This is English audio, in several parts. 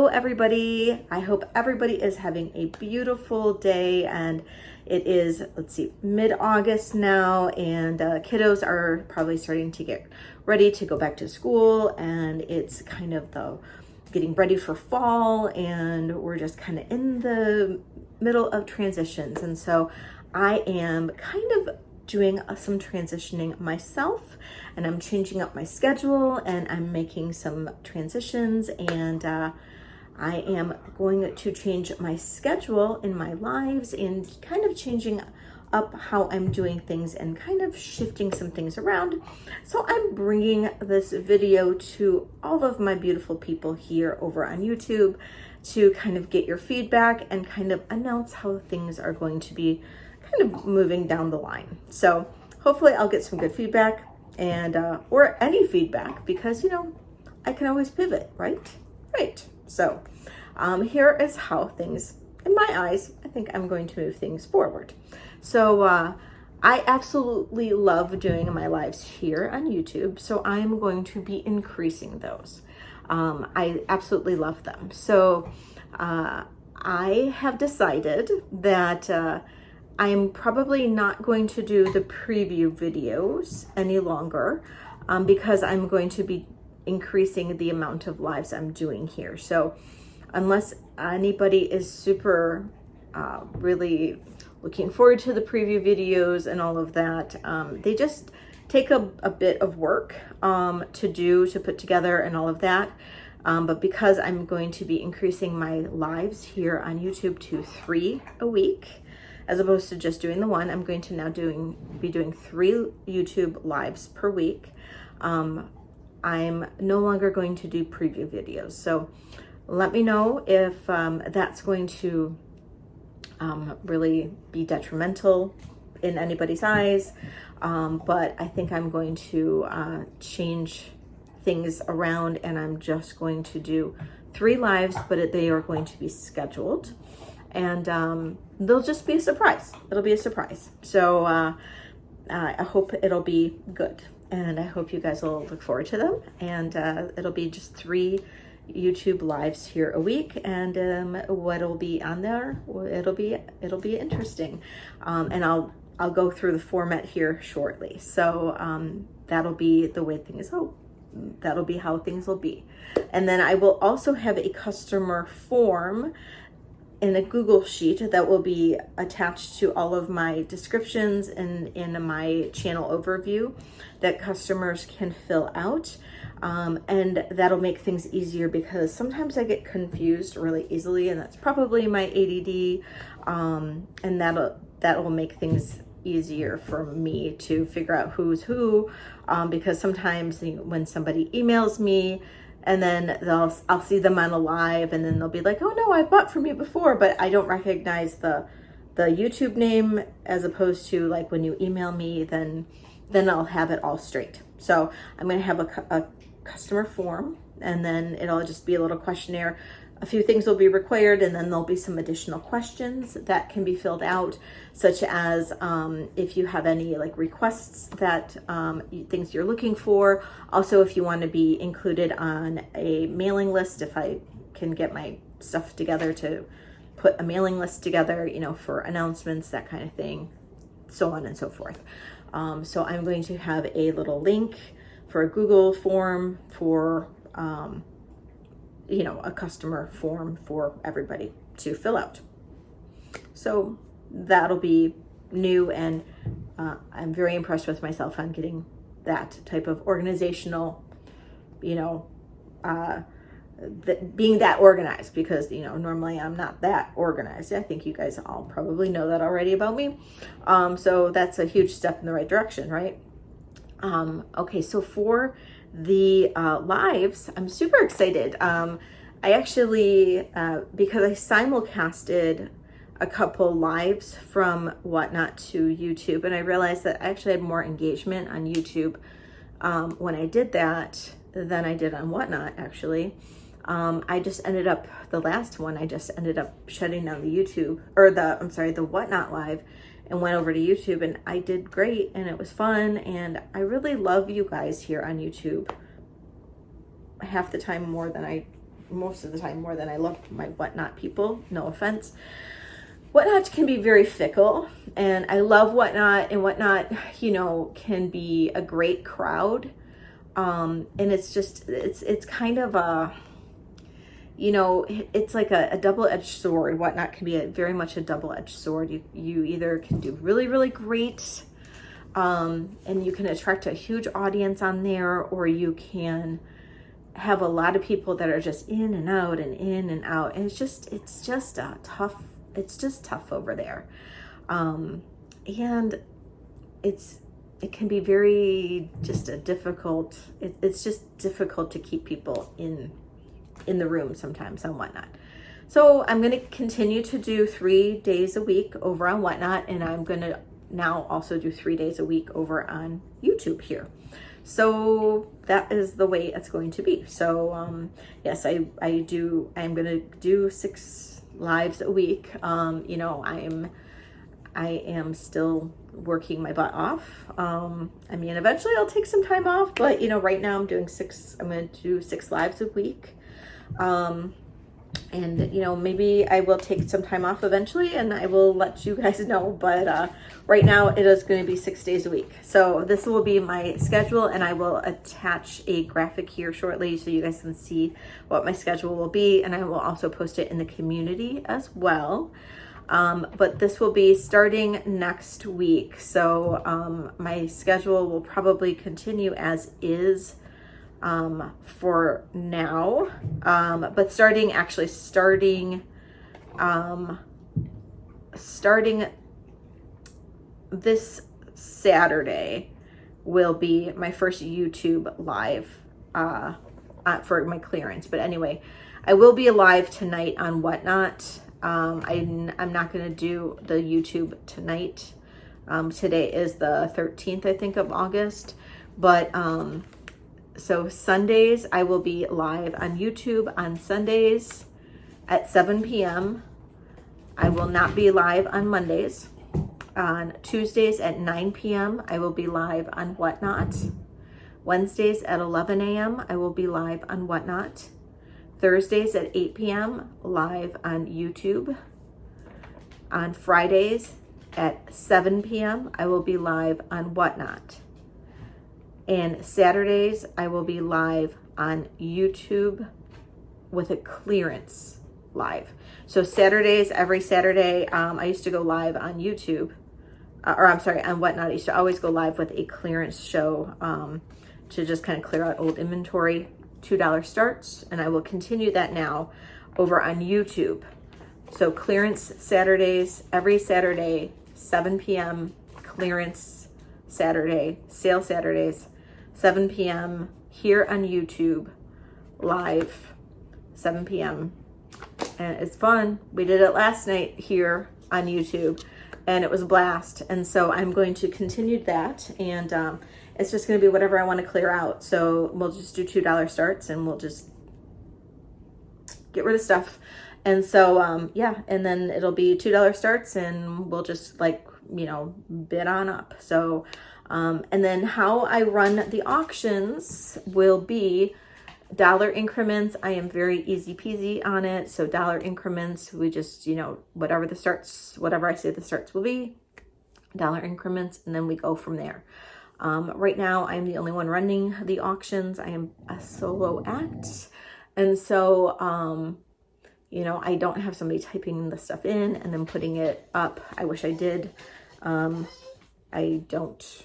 everybody. I hope everybody is having a beautiful day, and it is, let's see, mid-August now, and kiddos are probably starting to get ready to go back to school, and it's kind of the getting ready for fall, and we're just kind of in the middle of transitions. And so I am kind of doing some transitioning myself, and I'm changing up my schedule, and I'm making some transitions, and I am going to change my schedule in my lives and kind of changing up how I'm doing things and kind of shifting some things around. So I'm bringing this video to all of my beautiful people here over on YouTube to kind of get your feedback and kind of announce how things are going to be kind of moving down the line. So hopefully I'll get some good feedback, and or any feedback, because I can always pivot, right? So here is how things, in my eyes, I think I'm going to move things forward. So I absolutely love doing my lives here on YouTube, so I'm going to be increasing those. I absolutely love them. So I have decided that I'm probably not going to do the preview videos any longer, because I'm going to be increasing the amount of lives I'm doing here. So unless anybody is super really looking forward to the preview videos and all of that, they just take a bit of work to put together and all of that. But because I'm going to be increasing my lives here on YouTube to 3 a week, as opposed to just doing the one, I'm going to now be doing 3 YouTube lives per week. I'm no longer going to do preview videos. So let me know if that's going to really be detrimental in anybody's eyes. But I think I'm going to change things around, and I'm just going to do 3 lives, but they are going to be scheduled. And they'll just be a surprise. It'll be a surprise. So I hope it'll be good, and I hope you guys will look forward to them. And it'll be just 3 YouTube lives here a week, and what'll be on there, it'll be interesting. And I'll go through the format here shortly. So that'll be the way things go. That'll be how things will be. And then I will also have a customer form in a Google sheet that will be attached to all of my descriptions and in my channel overview that customers can fill out. And that'll make things easier, because sometimes I get confused really easily, and that's probably my ADD. And that'll make things easier for me to figure out who's who, because sometimes when somebody emails me, and then I'll see them on a live, and then they'll be like, oh no, I bought from you before, but I don't recognize the YouTube name, as opposed to like when you email me, then I'll have it all straight. So I'm going to have a customer form, and then it'll just be a little questionnaire. A few things will be required, and then there'll be some additional questions that can be filled out, such as if you have any like requests that things you're looking for. Also, if you want to be included on a mailing list, if I can get my stuff together to put a mailing list together, for announcements, that kind of thing, so on and so forth. So I'm going to have a little link for a Google form for a customer form for everybody to fill out. So that'll be new, and I'm very impressed with myself on getting that type of organizational, being that organized, because normally I'm not that organized. I think you guys all probably know that already about me. So that's a huge step in the right direction, right? Okay, so for the lives, I'm super excited. I actually, because I simulcasted a couple lives from Whatnot to YouTube, and I realized that I actually had more engagement on YouTube when I did that than I did on Whatnot, actually. I just ended up, the last one, I just ended up shutting down the YouTube, or the Whatnot live, and went over to YouTube, and I did great, and it was fun, and I really love you guys here on YouTube half the time more than I most of the time more than I love my Whatnot people, no offense. Whatnot can be very fickle, and I love Whatnot, and Whatnot, you know, can be a great crowd. And it's just, it's kind of a, you know, it's like a double-edged sword. Whatnot can be very much a double-edged sword. You either can do really, really great, and you can attract a huge audience on there, or you can have a lot of people that are just in and out and in and out. And it's just tough over there. And it can be very just a difficult, it's just difficult to keep people in the room sometimes on Whatnot. So I'm going to continue to do 3 days a week over on Whatnot, and I'm going to now also do 3 days a week over on YouTube here. So that is the way it's going to be. So yes, I'm going to do 6 lives a week. You know, I am still working my butt off. I mean, eventually I'll take some time off, but you know, right now I'm going to do 6 lives a week. And you know, maybe I will take some time off eventually, and I will let you guys know, but right now it is going to be 6 days a week. So this will be my schedule, and I will attach a graphic here shortly so you guys can see what my schedule will be, and I will also post it in the community as well. But this will be starting next week. So my schedule will probably continue as is for now, but starting this Saturday will be my first YouTube live for my clearance. But anyway, I will be live tonight on Whatnot. I'm not going to do the YouTube tonight. Today is the 13th, I think, of August, but so Sundays, I will be live on YouTube on Sundays at 7 p.m. I will not be live on Mondays. On Tuesdays at 9 p.m., I will be live on Whatnot. Wednesdays at 11 a.m., I will be live on Whatnot. Thursdays at 8 p.m., live on YouTube. On Fridays at 7 p.m., I will be live on Whatnot. And Saturdays, I will be live on YouTube with a clearance live. So Saturdays, every Saturday, I used to go live on YouTube, on Whatnot. I used to always go live with a clearance show to just kind of clear out old inventory, $2 starts. And I will continue that now over on YouTube. So clearance Saturdays, every Saturday, 7 p.m., clearance Saturday, sale Saturdays, 7 p.m. here on YouTube, live, 7 p.m. And it's fun. We did it last night here on YouTube, and it was a blast. And so I'm going to continue that, and it's just going to be whatever I want to clear out. So we'll just do $2 starts, and we'll just get rid of stuff. And so, yeah, and then it'll be $2 starts, and we'll just, like, you know, bid on up. So, and then how I run the auctions will be dollar increments. I am very easy peasy on it. So dollar increments, we just, you know, whatever I say the starts will be, dollar increments, and then we go from there. Right now, I'm the only one running the auctions. I am a solo act. And so, you know, I don't have somebody typing the stuff in and then putting it up. I wish I did. I don't.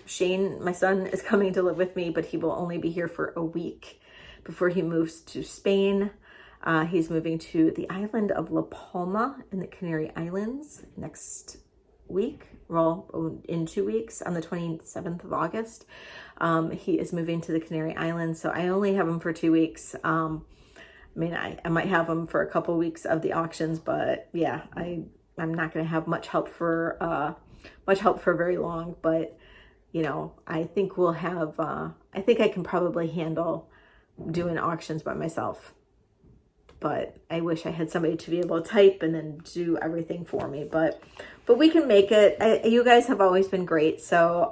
Shane, my son, is coming to live with me, but he will only be here for a week before he moves to Spain. He's moving to the island of La Palma in the Canary Islands next week. Well, in 2 weeks, on the 27th of August. He is moving to the Canary Islands, so I only have him for 2 weeks. I mean, I might have him for a couple weeks of the auctions, but yeah, I'm not going to have much help for very long. But you know, I think we'll have. I think I can probably handle doing auctions by myself. But I wish I had somebody to be able to type and then do everything for me. But we can make it. You guys have always been great. So,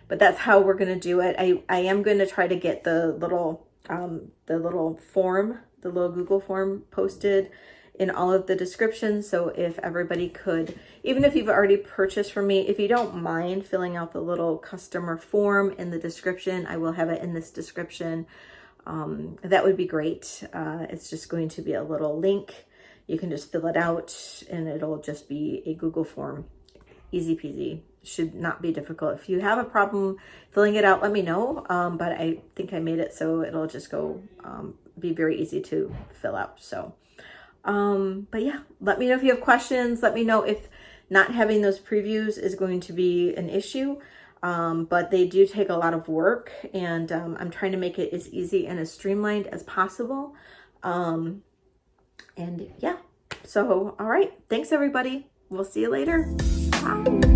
but that's how we're going to do it. I am going to try to get the little the little form, the little Google form posted in all of the descriptions. So if everybody could, even if you've already purchased from me, if you don't mind filling out the little customer form in the description, I will have it in this description. That would be great. It's just going to be a little link. You can just fill it out and it'll just be a Google form. Easy peasy. Should not be difficult. If you have a problem filling it out, let me know. But I think I made it so it'll just go be very easy to fill out. So, but yeah, let me know if you have questions. Let me know if not having those previews is going to be an issue. But they do take a lot of work, and I'm trying to make it as easy and as streamlined as possible. And yeah, so all right, thanks everybody. We'll see you later. Bye.